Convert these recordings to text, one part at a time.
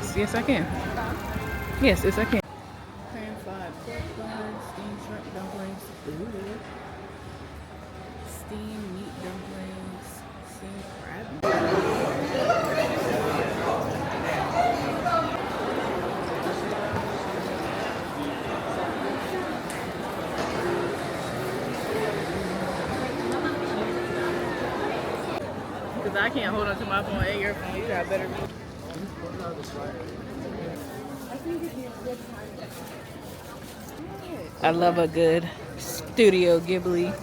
Yes, yes, I can. Yes, yes, I can. Pan fried pork buns, steamed shrimp dumplings. Ooh. Steamed meat dumplings. Steamed crab. Because I can't hold on to my phone and your phone. You got better. I love a good Studio Ghibli.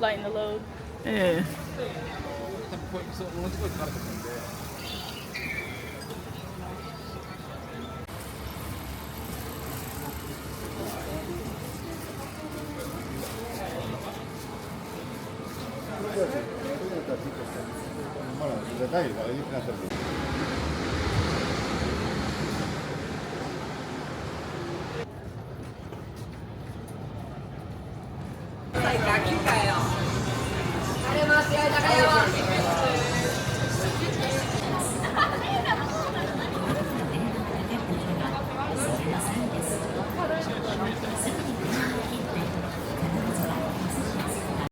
Lighten the load. Yeah.